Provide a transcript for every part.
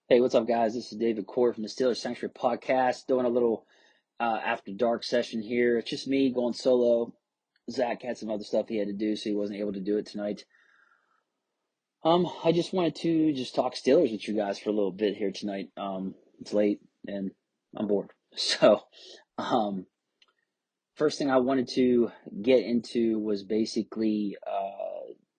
Hey, what's up, guys? This is David Core from the Steelers Sanctuary Podcast, doing a little after dark session here. It's just me going solo. Zach had some other stuff he had to do, so he wasn't able to do it tonight. I just wanted to just talk Steelers with you guys for a little bit here tonight. It's late and I'm bored. So, um, first thing I wanted to get into was basically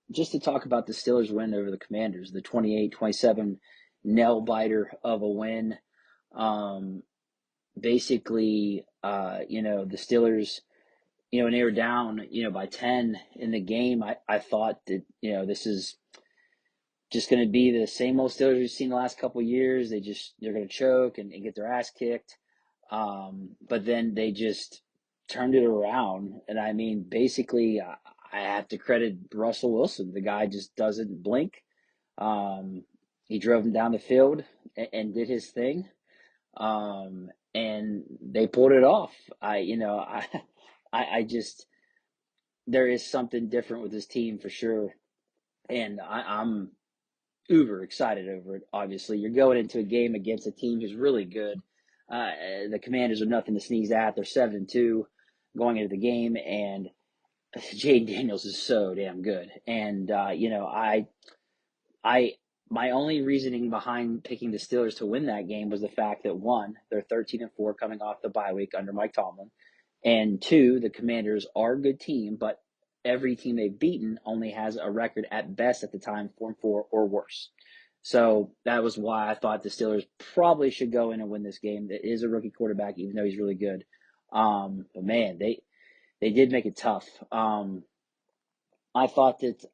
just to talk about the Steelers win over the Commanders, the 28-27 nail biter of a win. Um, Basically, the Steelers, when they were down, by 10 in the game, I thought that, this is just going to be the same old Steelers we've seen the last couple of years. They're going to choke and get their ass kicked. But then they just turned it around. And I mean, basically, I have to credit Russell Wilson. The guy just doesn't blink. Um, he drove him down the field and did his thing. And they pulled it off. I just there is something different with this team for sure, and I'm uber excited over it. Obviously, you're going into a game against a team who's really good. The Commanders are nothing to sneeze at. They're 7-2 going into the game, and Jade Daniels is so damn good. And I my only reasoning behind picking the Steelers to win that game was the fact that one, they're 13-4 coming off the bye week under Mike Tomlin, and two, the Commanders are a good team, but every team they've beaten only has a record at best at the time 4-4 or worse. So that was why I thought the Steelers probably should go in and win this game. It is a rookie quarterback, even though he's really good. But man, they did make it tough. I thought that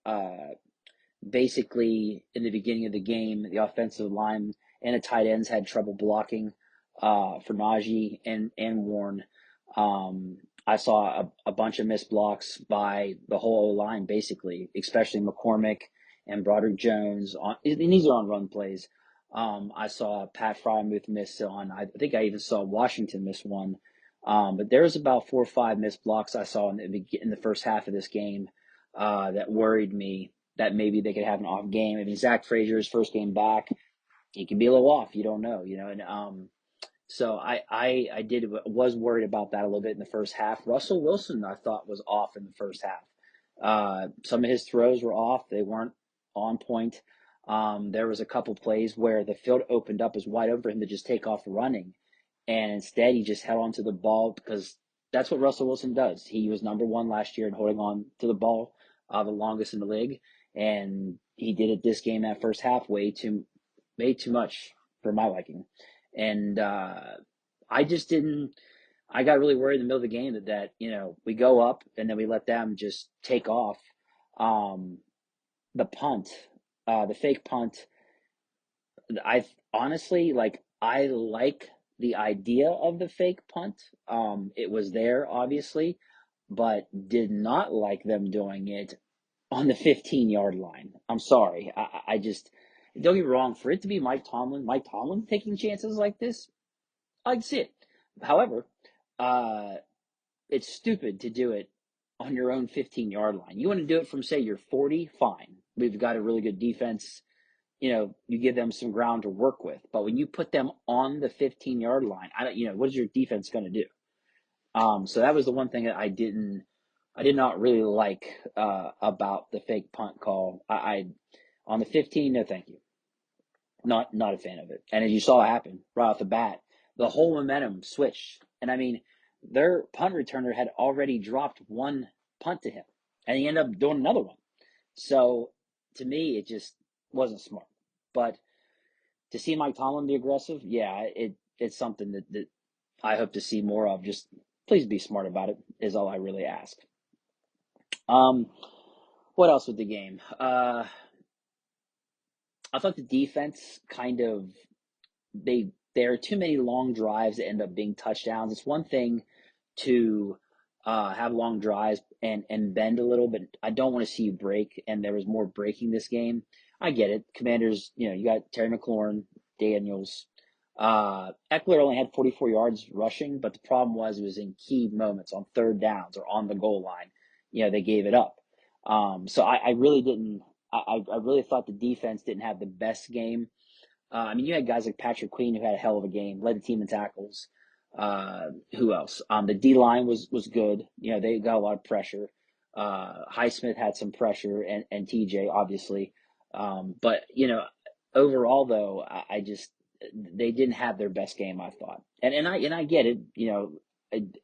basically in the beginning of the game, the offensive line and the tight ends had trouble blocking for Najee and Warren. I saw a bunch of missed blocks by the whole line, basically, especially McCormick and Broderick Jones. And these are on run plays. I saw Pat Frymuth miss on. I think I even saw Washington miss one. But there was about 4 or 5 missed blocks I saw in the first half of this game that worried me that maybe they could have an off game. I mean, Zach Frazier's first game back, he can be a little off. You don't know, and so I was worried about that a little bit in the first half. Russell Wilson, I thought, was off in the first half. Some of his throws were off; they weren't on point. There was a couple plays where the field opened up as wide open for him to just take off running, and instead he just held on to the ball because that's what Russell Wilson does. He was number one last year in holding on to the ball, the longest in the league, and he did it this game that first half way too much for my liking. And I just didn't. I got really worried in the middle of the game that we go up and then we let them just take off. Um, the punt, the fake punt. I honestly I like the idea of the fake punt. It was there obviously, but did not like them doing it on the 15-yard line. I'm sorry. I just don't get me wrong. For it to be Mike Tomlin taking chances like this, I'd see it. However, uh, it's stupid to do it on your own 15-yard line. You want to do it from say your 40, fine. We've got a really good defense. You give them some ground to work with. But when you put them on the 15-yard line, I don't. What is your defense going to do? So that was the one thing that I did not really like about the fake punt call. I on the 15, no, thank you. Not a fan of it. And as you saw happen right off the bat, the whole momentum switched. And I mean, their punt returner had already dropped one punt to him, and he ended up doing another one. So to me, it just wasn't smart. But to see Mike Tomlin be aggressive, yeah, it's something that I hope to see more of. Just please be smart about it is all I really ask. Um, what else with the game? I thought the defense kind of there are too many long drives that end up being touchdowns. It's one thing to have long drives and bend a little, but I don't want to see you break. And there was more breaking this game. I get it. Commanders, you got Terry McLaurin, Daniels. Eckler only had 44 yards rushing, but the problem was it was in key moments on third downs or on the goal line. They gave it up. So I really didn't. I really thought the defense didn't have the best game. I mean, you had guys like Patrick Queen who had a hell of a game, led the team in tackles. Who else? The D line was good. You know, they got a lot of pressure. Highsmith had some pressure, and TJ obviously. But you know, overall though, I just they didn't have their best game. I thought, and I get it. You know,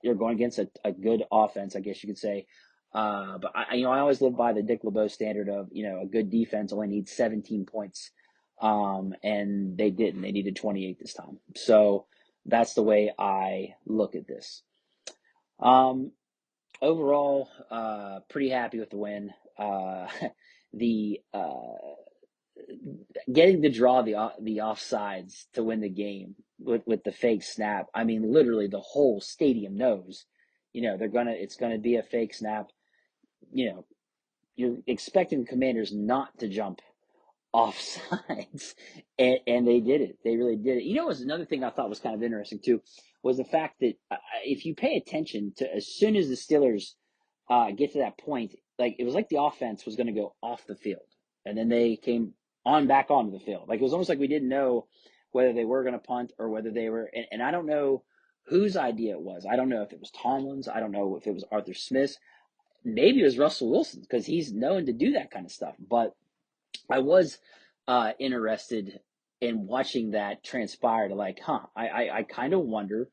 you're going against a good offense, I guess you could say. But I always live by the Dick LeBeau standard of, a good defense only needs 17 points. And they didn't. They needed 28 this time. So that's the way I look at this. Um, Overall, pretty happy with the win. The Getting to draw the offsides to win the game with the fake snap. I mean, literally the whole stadium knows. It's gonna be a fake snap. You know, you're expecting Commanders not to jump offsides, and they did it. They really did it. Was another thing I thought was kind of interesting too, was the fact that if you pay attention to, as soon as the Steelers get to that point, like it was like the offense was going to go off the field, and then they came on back onto the field. Like it was almost like we didn't know whether they were going to punt or whether they were. And I don't know whose idea it was. I don't know if it was Tomlin's. I don't know if it was Arthur Smith's. Maybe it was Russell Wilson because he's known to do that kind of stuff. But I was interested in watching that transpire to like, I kind of wonder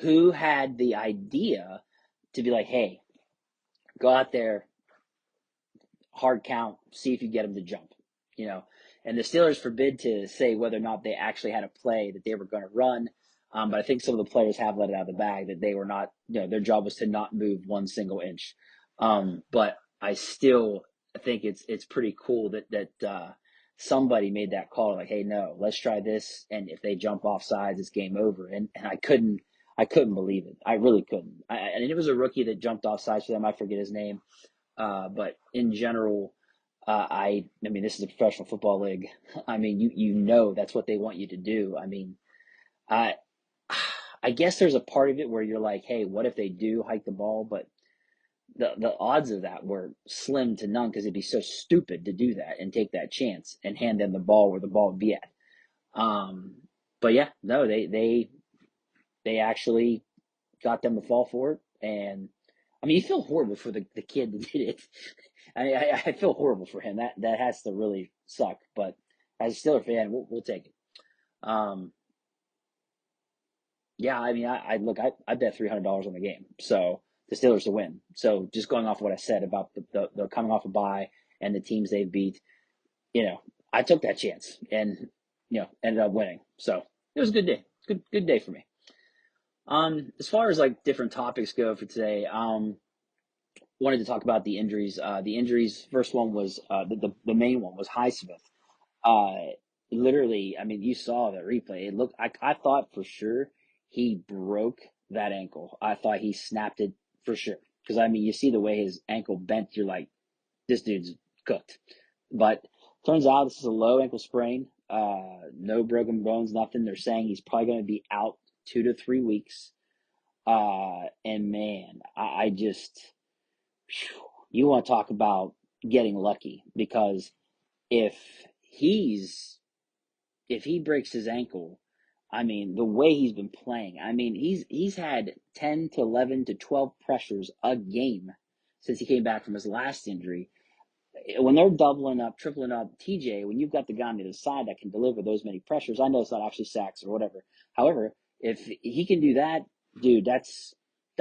who had the idea to be like, hey, go out there, hard count, see if you get them to jump, you know. And the Steelers forbid to say whether or not they actually had a play that they were going to run. But I think some of the players have let it out of the bag that they were not, their job was to not move one single inch. But I still think it's pretty cool that somebody made that call, like, hey, no, let's try this. And if they jump off sides, it's game over. And I couldn't believe it. I really couldn't. And it was a rookie that jumped off sides for them. I forget his name. But in general, I mean, this is a professional football league. I mean, that's what they want you to do. I mean, I I guess there's a part of it where you're like, hey, what if they do hike the ball? But the odds of that were slim to none because it'd be so stupid to do that and take that chance and hand them the ball where the ball would be at. But yeah, no, they actually got them to fall for it. And I mean, you feel horrible for the kid that did it. I feel horrible for him. That has to really suck. But as a Steeler fan, we'll take it. Um, yeah, I mean, I look, I bet $300 on the game. So the Steelers to win. So just going off of what I said about the coming off a bye and the teams they've beat, I took that chance and ended up winning. So it was a good day. Good day for me. As far as like different topics go for today, wanted to talk about the injuries. The injuries. First one was the main one was Highsmith. Uh, Literally, I mean, you saw the replay. It looked. I thought for sure he broke that ankle. I thought he snapped it for sure. Because I mean, you see the way his ankle bent. You're like, this dude's cooked. But turns out this is a low ankle sprain. No broken bones, nothing. They're saying he's probably going to be out 2 to 3 weeks. And man, I just, you want to talk about getting lucky because if he's, if he breaks his ankle, I mean, the way he's been playing, I mean, he's had 10 to 11 to 12 pressures a game since he came back from his last injury. When they're doubling up, tripling up TJ, when you've got the guy on the other side that can deliver those many pressures, I know it's not actually sacks or whatever. However, if he can do that, dude, that's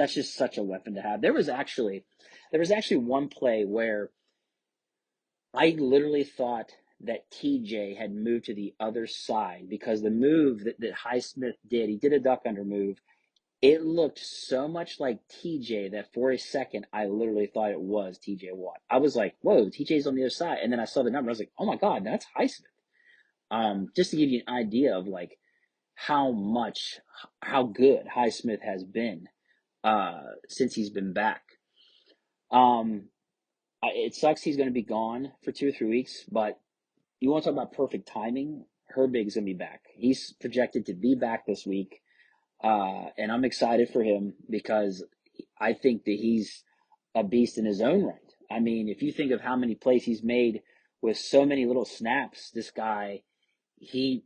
just such a weapon to have. There was actually one play where I literally thought that TJ had moved to the other side because the move that Highsmith did, he did a duck under move. It looked so much like TJ that for a second, I literally thought it was TJ Watt. I was like, whoa, TJ's on the other side. And then I saw the number. I was like, oh my God, that's Highsmith. Just to give you an idea of like how good Highsmith has been since he's been back. It sucks he's going to be gone for 2 or 3 weeks, but you want to talk about perfect timing? Herbig's going to be back. He's projected to be back this week. And I'm excited for him because I think that he's a beast in his own right. I mean, if you think of how many plays he's made with so many little snaps, this guy, he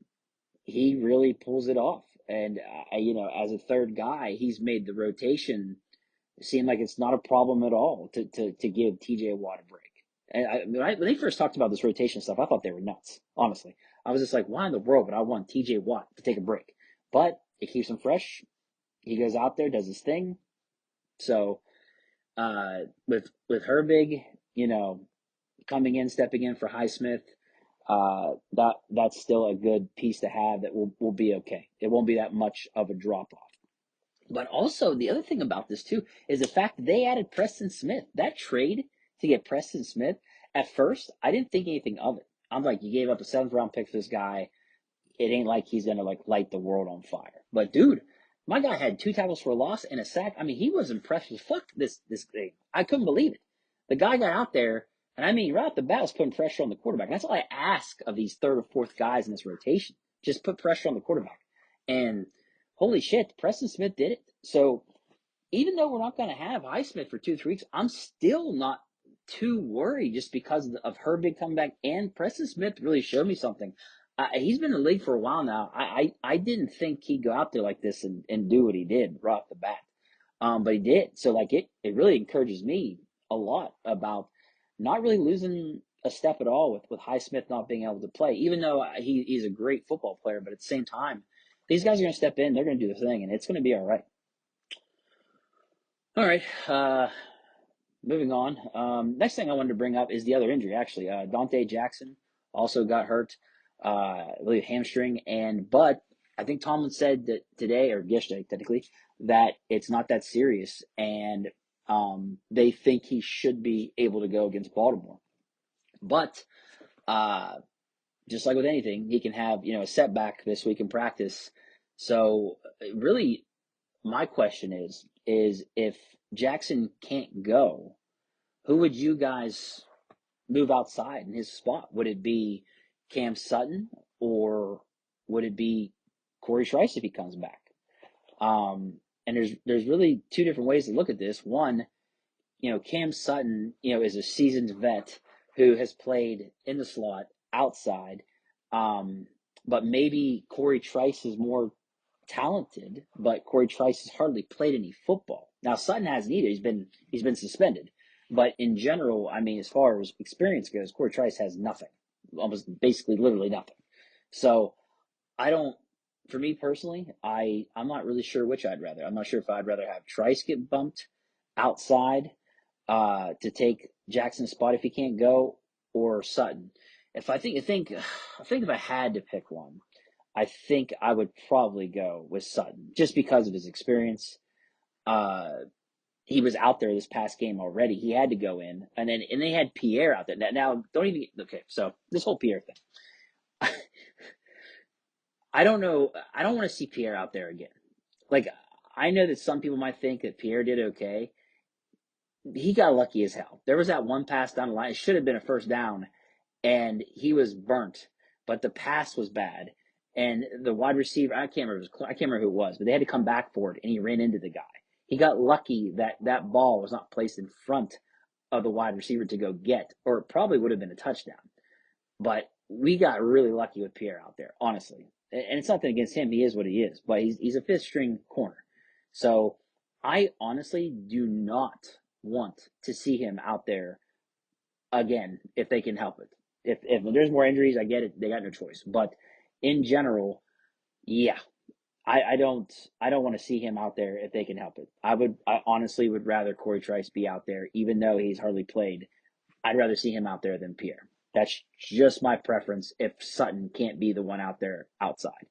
he really pulls it off. And as a third guy, he's made the rotation seem like it's not a problem at all to give TJ Watt a break. And when they first talked about this rotation stuff, I thought they were nuts. Honestly, I was just like, why in the world would I want TJ Watt to take a break? But it keeps him fresh. He goes out there, does his thing. So with Herbig, coming in, stepping in for Highsmith, that's still a good piece to have that will be okay. It won't be that much of a drop off. But also the other thing about this too is the fact that they added Preston Smith. That trade to get Preston Smith, at first I didn't think anything of it. I'm like, you gave up a 7th round pick for this guy. It ain't like he's gonna like light the world on fire. But dude, my guy had 2 tackles for a loss and a sack. I mean, he was impressed as fuck this thing. I couldn't believe it. The guy got out there, and I mean, right off the bat was putting pressure on the quarterback. And that's all I ask of these third or fourth guys in this rotation. Just put pressure on the quarterback. And holy shit, Preston Smith did it. So even though we're not going to have Highsmith for 2 3 weeks, I'm still not too worried just because of her big comeback, and Preston Smith really showed me something. He's been in the league for a while now. I didn't think he'd go out there like this and do what he did right off the bat. But he did. So like it really encourages me a lot about not really losing a step at all with Highsmith not being able to play, even though he's a great football player. But at the same time, these guys are going to step in. They're going to do their thing, and it's going to be all right. All right. Moving on. Next thing I wanted to bring up is the other injury, actually. Dante Jackson also got hurt, I believe hamstring. But I think Tomlin said that today, or yesterday technically, that it's not that serious. And they think he should be able to go against Baltimore. But just like with anything, he can have, a setback this week in practice. So really, my question is if Jackson can't go, who would you guys move outside in his spot? Would it be Cam Sutton, or would it be Corey Trice if he comes back? And there's really 2 different ways to look at this. One, Cam Sutton, is a seasoned vet who has played in the slot outside. But maybe Corey Trice is more talented, but Corey Trice has hardly played any football. Now Sutton hasn't either. He's been suspended. But in general, I mean, as far as experience goes, Corey Trice has nothing. Almost basically literally nothing. So for me personally, I'm not really sure which I'd rather. I'm not sure if I'd rather have Trice get bumped outside to take Jackson's spot if he can't go, or Sutton. I think if I had to pick one, I think I would probably go with Sutton just because of his experience. He was out there this past game already. He had to go in, and they had Pierre out there. Now don't even okay. So this whole Pierre thing, I don't know. I don't want to see Pierre out there again. Like, I know that some people might think that Pierre did okay. He got lucky as hell. There was that one pass down the line. It should have been a first down, and he was burnt. But the pass was bad, and the wide receiver, I can't remember who it was, but they had to come back for it, and he ran into the guy. He got lucky that ball was not placed in front of the wide receiver to go get, or it probably would have been a touchdown. But we got really lucky with Pierre out there, honestly. And it's nothing against him. He is what he is. But he's a 5th-string corner. So I honestly do not want to see him out there again if they can help it. If there's more injuries, I get it. They got no choice. But in general, yeah, I don't want to see him out there if they can help it. I honestly would rather Corey Trice be out there, even though he's hardly played. I'd rather see him out there than Pierre. That's just my preference if Sutton can't be the one out there outside.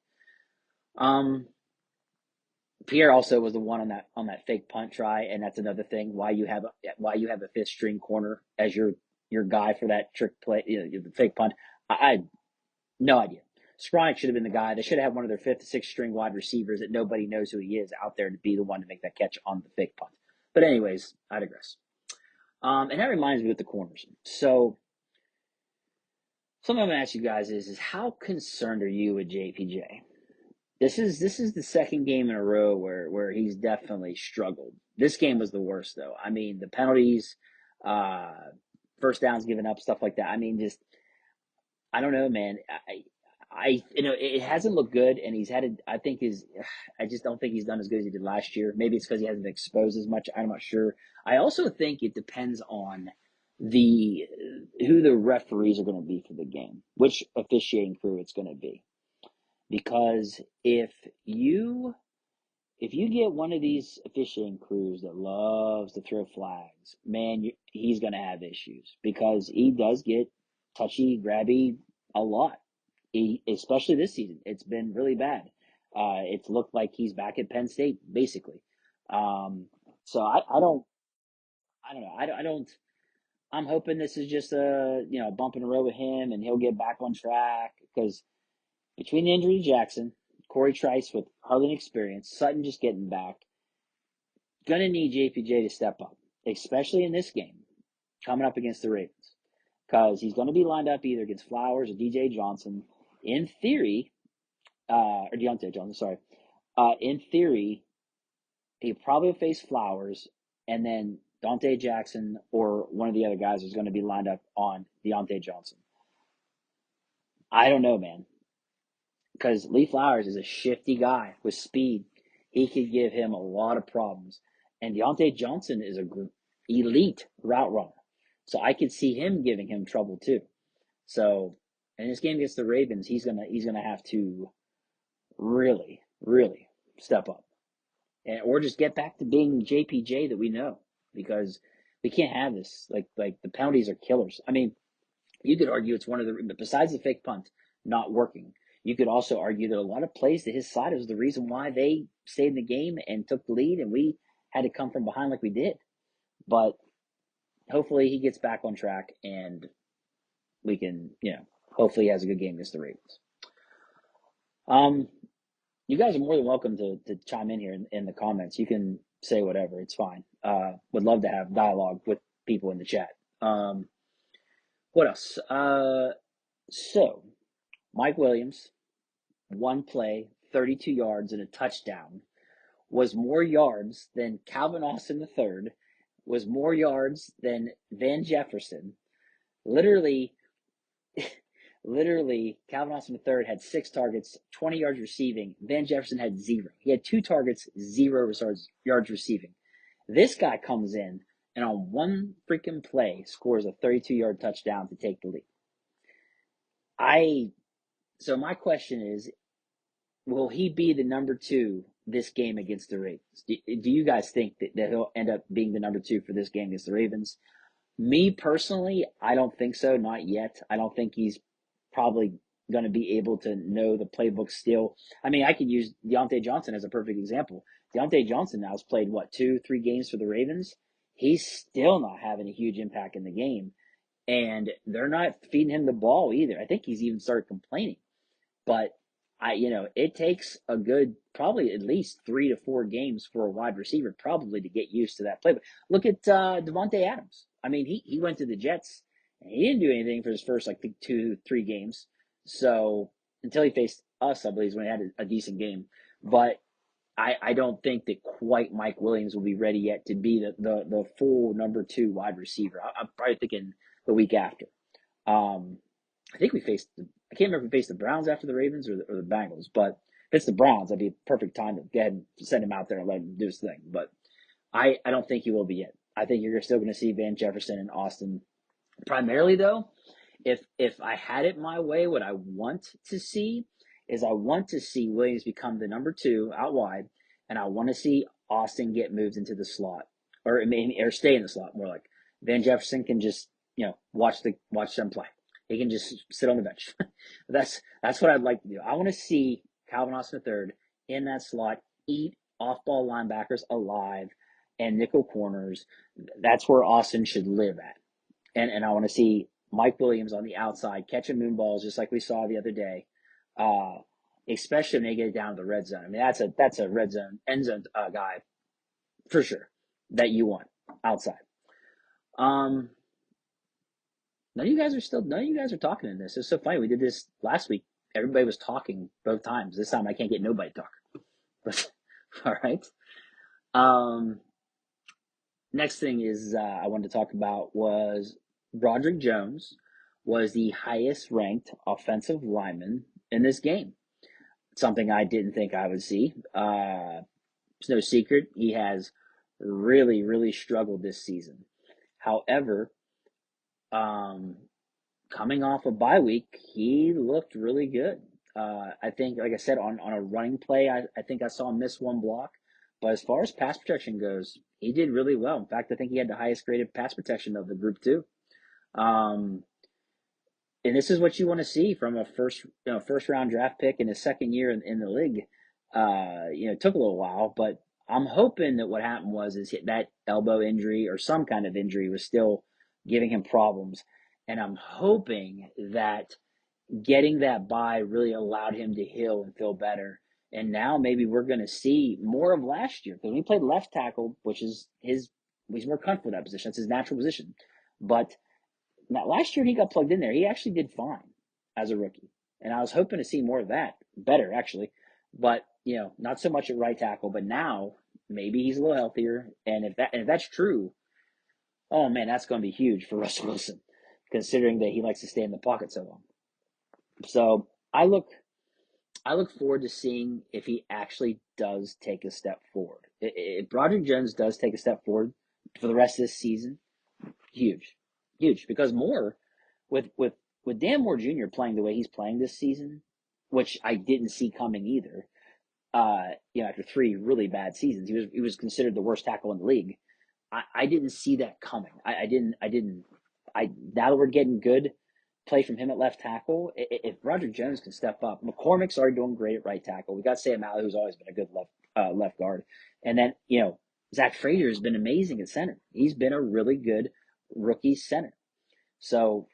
Pierre also was the one on that fake punt try, and that's another thing why you have a 5th-string corner as your guy for that trick play, the fake punt. I had no idea. Skronik should have been the guy. They should have had one of their 5th, 6th-string wide receivers that nobody knows who he is out there to be the one to make that catch on the fake punt. But anyways, I digress. And that reminds me with the corners. So something I'm going to ask you guys is how concerned are you with JPJ? This is the second game in a row where he's definitely struggled. This game was the worst, though. I mean, the penalties, first downs given up, stuff like that. I mean, just I don't know, man. it hasn't looked good, and he's had I think I just don't think he's done as good as he did last year. Maybe it's because he hasn't been exposed as much. I'm not sure. I also think it depends on the who the referees are going to be for the game, which officiating crew it's going to be. Because if you get one of these officiating crews that loves to throw flags, man, he's going to have issues because he does get touchy, grabby a lot. Especially this season, it's been really bad. It's looked like he's back at Penn State, basically. So I don't know. I don't. I'm hoping this is just a bump in the road with him, and he'll get back on track because between the injury to Jackson, Corey Trice with hardly any experience, Sutton just getting back, gonna need JPJ to step up, especially in this game coming up against the Ravens, because he's going to be lined up either against Flowers or DJ Johnson. In theory, or Deontay Johnson, sorry. In theory, he probably will face Flowers, and then Dante Jackson or one of the other guys is going to be lined up on Deontay Johnson. I don't know, man, because Lee Flowers is a shifty guy with speed. He could give him a lot of problems, and Deontay Johnson is a elite route runner, so I could see him giving him trouble too. So, in this game against the Ravens, he's gonna have to really, really step up, or just get back to being JPJ that we know, because we can't have this. Like the penalties are killers. I mean, you could argue it's one of the, besides the fake punt not working, you could also argue that a lot of plays to his side is the reason why they stayed in the game and took the lead, and we had to come from behind like we did. But hopefully he gets back on track, and we can, hopefully he has a good game against the Ravens. You guys are more than welcome to chime in here in the comments. You can say whatever. It's fine. Would love to have dialogue with people in the chat. What else? So, Mike Williams, one play, 32 yards and a touchdown, was more yards than Calvin Austin III, was more yards than Van Jefferson. Literally, Calvin Austin III had 6 targets, 20 yards receiving. Van Jefferson had 0. He had 2 targets, 0 yards receiving. This guy comes in and on one freaking play scores a 32-yard touchdown to take the lead. So my question is, will he be the number 2 this game against the Ravens? Do you guys think that he'll end up being the number 2 for this game against the Ravens? Me personally, I don't think so, not yet. I don't think he's probably going to be able to know the playbook still. I mean, I could use Deontay Johnson as a perfect example. Deontay Johnson now has played, 2-3 games for the Ravens? He's still not having a huge impact in the game, and they're not feeding him the ball either. I think he's even started complaining. But it takes a good, probably at least 3 to 4 games for a wide receiver probably to get used to that playbook. Look at Devontae Adams. I mean, he went to the Jets and he didn't do anything for his first 2-3 games. So until he faced us, I believe, is when he had a decent game. But I don't think that quite Mike Williams will be ready yet to be the full number 2 wide receiver. I'm probably thinking the week after. I think I can't remember if we faced the Browns after the Ravens or the Bengals, but if it's the Browns, that'd be a perfect time to go ahead and send him out there and let him do his thing. But I don't think he will be yet. I think you're still going to see Van Jefferson and Austin. Primarily, though, if I had it my way, what I want to see is I want to see Williams become the number 2 out wide, and I want to see Austin get moved into the slot, or stay in the slot more like. Van Jefferson can just watch them play. He can just sit on the bench. That's what I'd like to do. I want to see Calvin Austin III in that slot eat off-ball linebackers alive and nickel corners. That's where Austin should live at. And I want to see Mike Williams on the outside catching moon balls just like we saw the other day, especially when they get it down to the red zone. I mean, that's a red zone, end zone guy for sure that you want outside. None of you guys are talking in this. It's so funny. We did this last week. Everybody was talking both times. This time I can't get nobody to talk. All right. Next thing is I wanted to talk about was Broderick Jones was the highest ranked offensive lineman in this game. Something I didn't think I would see. It's no secret he has really, really struggled this season. However, um, coming off a bye week, he looked really good. I think, like I said, on a running play, I think I saw him miss one block. But as far as pass protection goes, he did really well. In fact, I think he had the highest graded pass protection of the group too. Um, and this is what you want to see from a first round draft pick in his second year in the league. It took a little while, but I'm hoping that what happened was is that elbow injury or some kind of injury was still giving him problems, and I'm hoping that getting that bye really allowed him to heal and feel better. And now maybe we're going to see more of last year because he played left tackle, which is he's more comfortable in that position. That's his natural position, but now, last year he got plugged in there. He actually did fine as a rookie, and I was hoping to see more of that, better actually. But not so much at right tackle. But now maybe he's a little healthier, and if that's true, oh man, that's going to be huge for Russell Wilson, considering that he likes to stay in the pocket so long. So I look forward to seeing if he actually does take a step forward. If Broderick Jones does take a step forward for the rest of this season, huge, huge. Because Moore, with Dan Moore Jr. playing the way he's playing this season, which I didn't see coming either. After 3 really bad seasons, he was considered the worst tackle in the league. I didn't see that coming. I didn't. Now that we're getting good play from him at left tackle, if Roger Jones can step up, McCormick's already doing great at right tackle. We got Sam Alley, who's always been a good left guard, and then Zach Frazier has been amazing at center. He's been a really good rookie center. So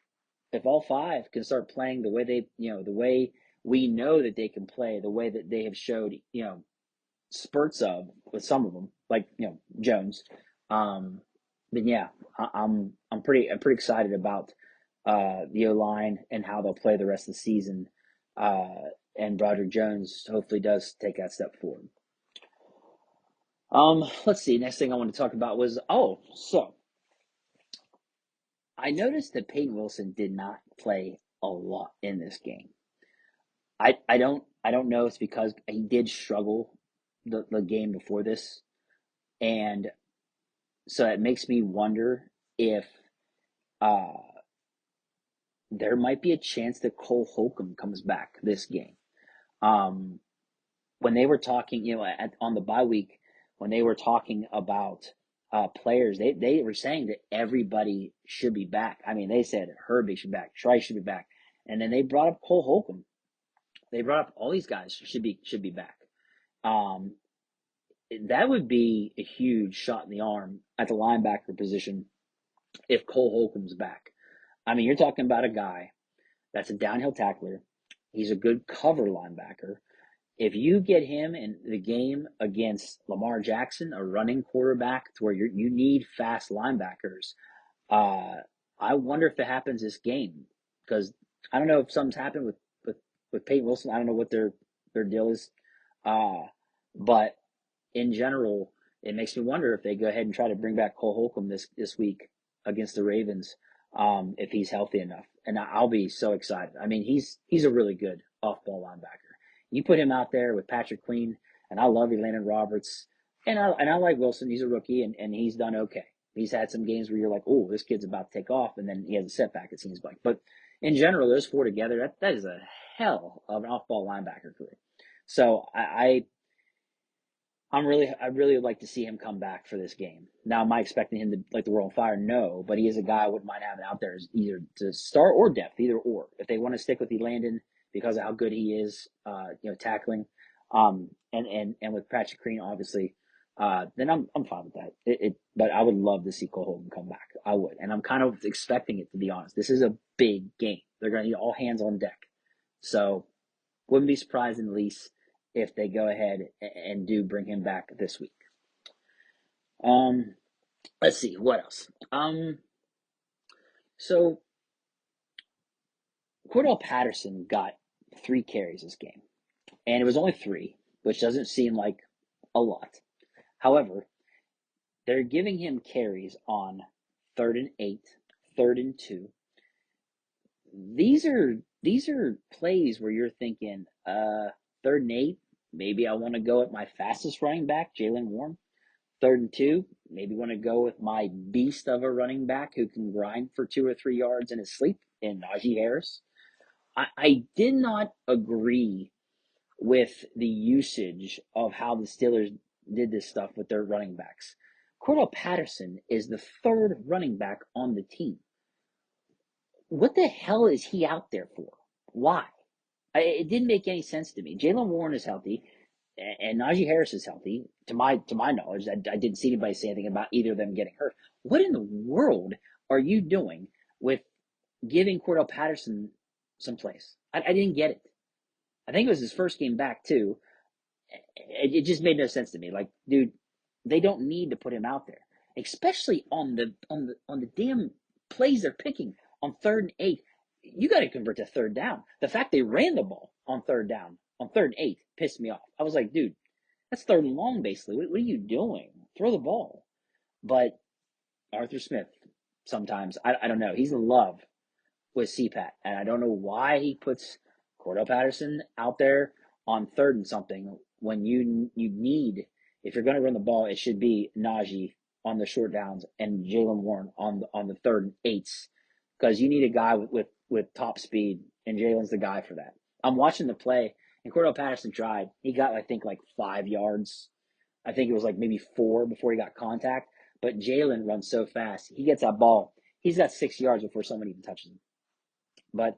if all five can start playing the way the way we know that they can play, the way that they have showed, spurts of with some of them, like Jones, then yeah, I'm pretty excited about the O line and how they'll play the rest of the season. And Broderick Jones hopefully does take that step forward. Let's see. Next thing I want to talk about was so I noticed that Peyton Wilson did not play a lot in this game. I don't know if it's because he did struggle the game before this, and so it makes me wonder if uh, there might be a chance that Cole Holcomb comes back this game. Um, when they were talking, on the bye week, when they were talking about players, they were saying that everybody should be back. I mean, they said Herbie should be back, Trice should be back, and then they brought up Cole Holcomb. They brought up all these guys should be back. Um, that would be a huge shot in the arm at the linebacker position if Cole Holcomb's back. I mean, you're talking about a guy that's a downhill tackler. He's a good cover linebacker. If you get him in the game against Lamar Jackson, a running quarterback, to where you need fast linebackers, uh, I wonder if it happens this game because I don't know if something's happened with Peyton Wilson. I don't know what their deal is, uh, but in general, it makes me wonder if they go ahead and try to bring back Cole Holcomb this week against the Ravens, if he's healthy enough. And I'll be so excited. I mean, he's a really good off ball linebacker. You put him out there with Patrick Queen, and I love Elandon Roberts, and I like Wilson. He's a rookie, and he's done okay. He's had some games where you're like, oh, this kid's about to take off, and then he has a setback, it seems like. But in general, those four together, that is a hell of an off ball linebacker career. So I really would like to see him come back for this game. Now, am I expecting him to light the world on fire? No, but he is a guy I wouldn't mind having out there as either to start or depth, either or. If they want to stick with Elandon because of how good he is, tackling, and with Patrick Queen, obviously, then I'm fine with that. But I would love to see Cole Holcomb come back. I would, and I'm kind of expecting it, to be honest. This is a big game. They're going to need all hands on deck. So wouldn't be surprised in the least if they go ahead and do bring him back this week. Let's see what else. So Cordell Patterson got 3 carries this game, and it was only 3, which doesn't seem like a lot. However, they're giving him carries on 3rd and 8, 3rd and 2. These are these are plays where you're thinking, 3rd and 8, maybe I want to go at my fastest running back, Jalen Warren. 3rd and 2, maybe want to go with my beast of a running back who can grind for 2 or 3 yards in his sleep in Najee Harris. I did not agree with the usage of how the Steelers did this stuff with their running backs. Cordell Patterson is the 3rd running back on the team. What the hell is he out there for? Why? It didn't make any sense to me. Jalen Warren is healthy, and Najee Harris is healthy. To my knowledge, I didn't see anybody say anything about either of them getting hurt. What in the world are you doing with giving Cordell Patterson some place? I didn't get it. I think it was his first game back too. It just made no sense to me. Like, dude, they don't need to put him out there, especially on the damn plays they're picking on 3rd and 8. You got to convert to 3rd down. The fact they ran the ball on 3rd down, on 3rd and 8, pissed me off. I was like, dude, that's 3rd and long, basically. What are you doing? Throw the ball. But Arthur Smith, sometimes, I don't know. He's in love with CPAT, and I don't know why he puts Cordell Patterson out there on 3rd and something when you need, if you're going to run the ball, it should be Najee on the short downs and Jalen Warren on the 3rd and 8s, because you need a guy with top speed, and Jalen's the guy for that. I'm watching the play, and Cordell Patterson tried. He got, I think, like 5 yards. I think it was like maybe 4 before he got contact. But Jalen runs so fast. He gets that ball. He's got 6 yards before someone even touches him. But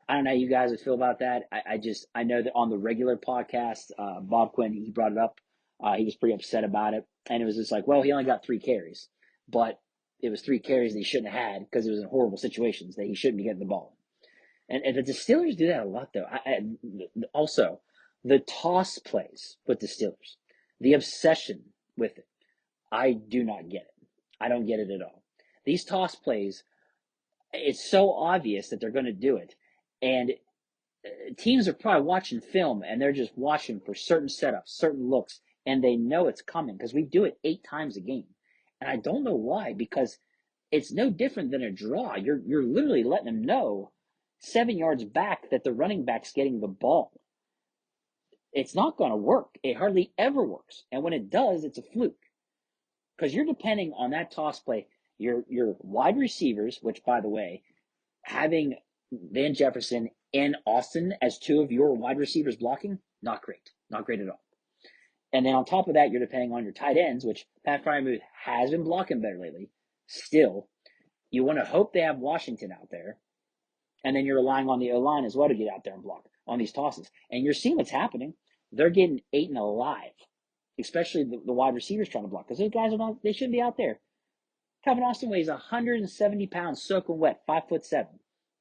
I don't know how you guys would feel about that. I know that on the regular podcast, Bob Quinn, he brought it up. He was pretty upset about it. And it was just like, well, he only got 3 carries. But it was 3 carries that he shouldn't have had because it was in horrible situations that he shouldn't be getting the ball. And the Steelers do that a lot, though. Also, the toss plays with the Steelers, the obsession with it, I do not get it. I don't get it at all. These toss plays, it's so obvious that they're going to do it. And teams are probably watching film, and they're just watching for certain setups, certain looks, and they know it's coming because we do it 8 times a game. And I don't know why, because it's no different than a draw. You're literally letting them know 7 yards back that the running back's getting the ball. It's not going to work. It hardly ever works. And when it does, it's a fluke. Because you're depending on that toss play. Your wide receivers, which, by the way, having Van Jefferson and Austin as 2 of your wide receivers blocking, not great. Not great at all. And then on top of that, you're depending on your tight ends, which Pat Freiermuth has been blocking better lately. Still, you want to hope they have Washington out there. And then you're relying on the O-line as well to get out there and block on these tosses. And you're seeing what's happening. They're getting eaten alive, especially the wide receivers trying to block, because those guys they shouldn't be out there. Calvin Austin weighs 170 pounds, soaking wet, 5'7",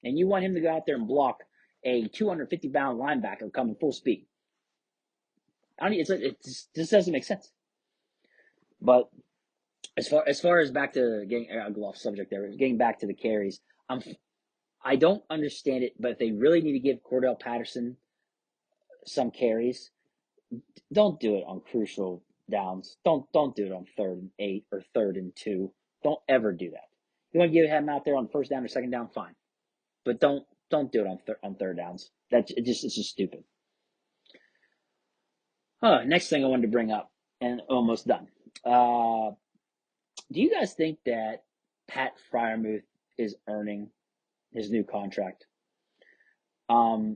and you want him to go out there and block a 250-pound linebacker coming full speed. It just doesn't make sense. But as far as back to getting go off subject there, getting back to the carries, I don't understand it. But if they really need to give Cordell Patterson some carries, don't do it on crucial downs. Don't do it on 3rd and 8 or 3rd and 2. Don't ever do that. You want to get him out there on 1st down or 2nd down, fine, but don't do it on 3rd downs. It's just stupid. Next thing I wanted to bring up, and almost done. Do you guys think that Pat Freiermuth is earning his new contract? I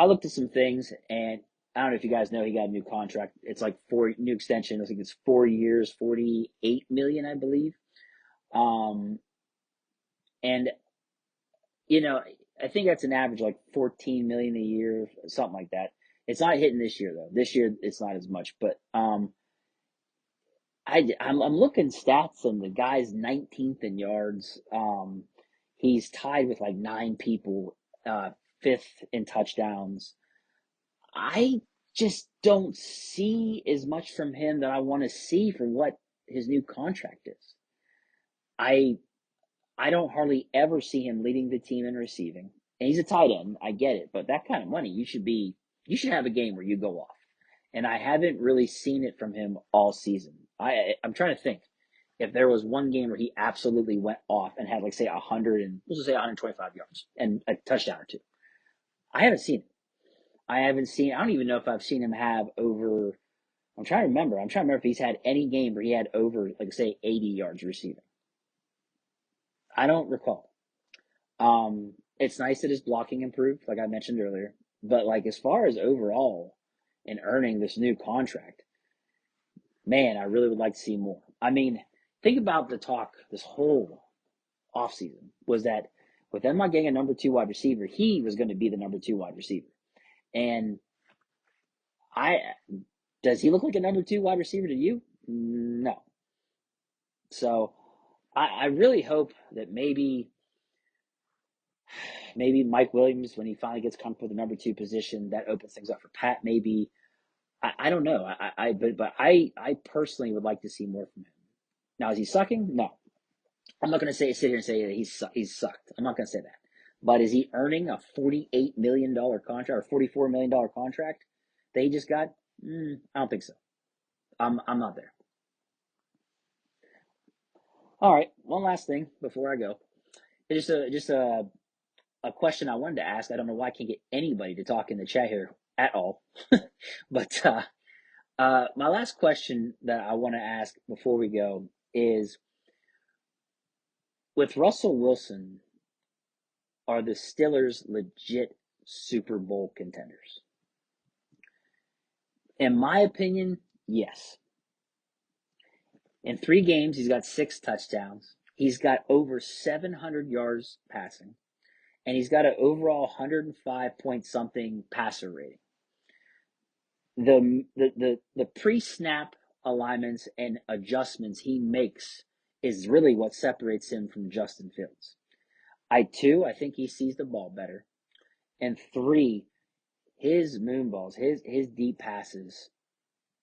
looked at some things, and I don't know if you guys know he got a new contract. It's like new extension. I think it's 4 years, $48 million, I believe. And I think that's an average like $14 million a year, something like that. It's not hitting this year though. This year it's not as much, but I'm looking stats, and the guy's 19th in yards. He's tied with like 9 people, 5th in touchdowns. I just don't see as much from him that I want to see for what his new contract is. I don't hardly ever see him leading the team in receiving. And he's a tight end, I get it, but that kind of money, you should have a game where you go off. And I haven't really seen it from him all season. I'm trying to think if there was one game where he absolutely went off and had, like, say, 125 yards and a touchdown or 2. I haven't seen it. I don't even know if I've seen him have over. I'm trying to remember. I'm trying to remember if he's had any game where he had over, like, say, 80 yards receiving. I don't recall. It's nice that his blocking improved, like I mentioned earlier. But like as far as overall and earning this new contract, man, I really would like to see more. I mean, think about the talk this whole offseason was that with them not getting a number two wide receiver, he was going to be the number two wide receiver. And I does he look like a number two wide receiver to you? No. So I really hope that maybe Mike Williams, when he finally gets comfortable with the number two position, that opens things up for Pat. Maybe I don't know. I personally would like to see more from him. Now, is he sucking? No, I'm not going to sit here and say that he's sucked. I'm not going to say that. But is he earning a $48 million contract or $44 million contract that he just got? I don't think so. I'm not there. All right, one last thing before I go. Just a question I wanted to ask. I don't know why I can't get anybody to talk in the chat here at all. But my last question that I want to ask before we go is, with Russell Wilson, are the Steelers legit Super Bowl contenders? In my opinion, yes. In 3 games, he's got 6 touchdowns. He's got over 700 yards passing, and he's got an overall 105 point something passer rating. The pre-snap alignments and adjustments he makes is really what separates him from Justin Fields. I think he sees the ball better. And 3, his moon balls, his deep passes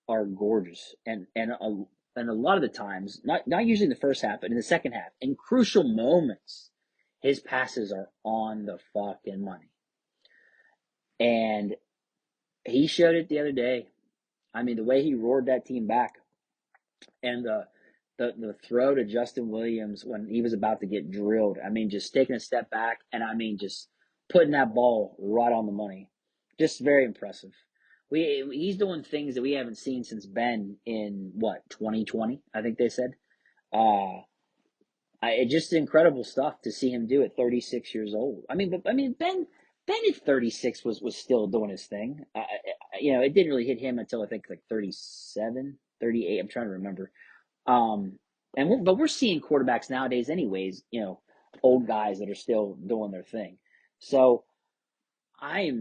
are gorgeous. And a lot of the times, not usually in the first half, but in the second half, in crucial moments, his passes are on the fucking money. And he showed it the other day. I mean, the way he roared that team back, and the throw to Justin Williams when he was about to get drilled. I mean, just taking a step back, and I mean, just putting that ball right on the money. Just very impressive. He's doing things that we haven't seen since Ben in 2020, I think they said. Just incredible stuff to see him do at 36 years old. I mean, Ben at 36 was still doing his thing. It didn't really hit him until I think like 37, 38. I'm trying to remember. But we're seeing quarterbacks nowadays, anyways. Old guys that are still doing their thing. So I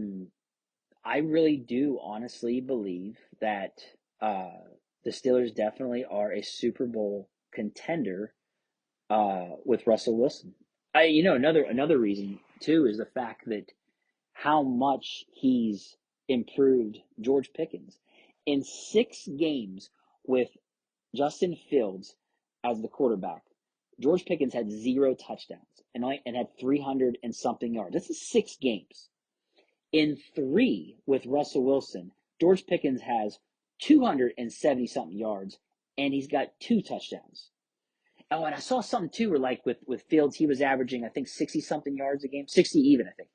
really do honestly believe that the Steelers definitely are a Super Bowl contender with Russell Wilson. Another reason too is the fact that how much he's improved George Pickens in 6 games with Justin Fields as the quarterback. George Pickens had 0 touchdowns and had 300 and something yards. This is 6 games. In 3 with Russell Wilson, George Pickens has 270 something yards and he's got 2 touchdowns. Oh, and I saw something too where, like, with Fields, he was averaging, I think, 60 something yards a game, 60 even, I think.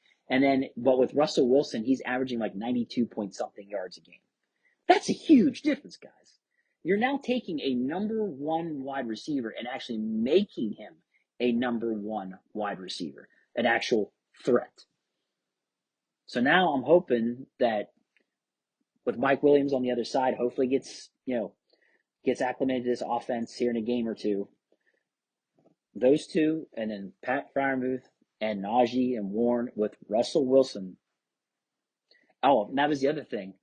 But with Russell Wilson, he's averaging like 92 point something yards a game. That's a huge difference, guys. You're now taking a number 1 wide receiver and actually making him a number 1 wide receiver, an actual threat. So now I'm hoping that with Mike Williams on the other side, hopefully gets acclimated to this offense here in a game or two. Those 2, and then Pat Freiermuth and Najee and Warren with Russell Wilson. Oh, and that was the other thing.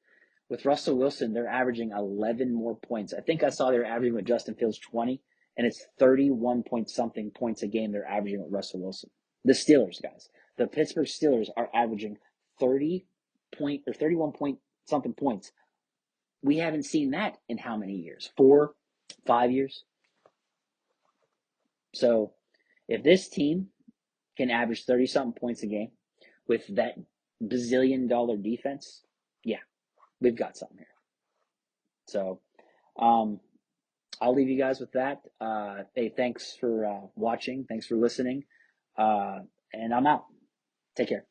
With Russell Wilson, they're averaging 11 more points. I think I saw they're averaging with Justin Fields 20, and it's 31 point something points a game they're averaging with Russell Wilson. The Steelers, guys. The Pittsburgh Steelers are averaging 31 point something points. We haven't seen that in how many years? 4, 5 years? So if this team can average 30 something points a game with that bazillion-dollar defense, yeah, we've got something here. So I'll leave you guys with that. Hey, thanks for watching. Thanks for listening. And I'm out. Take care.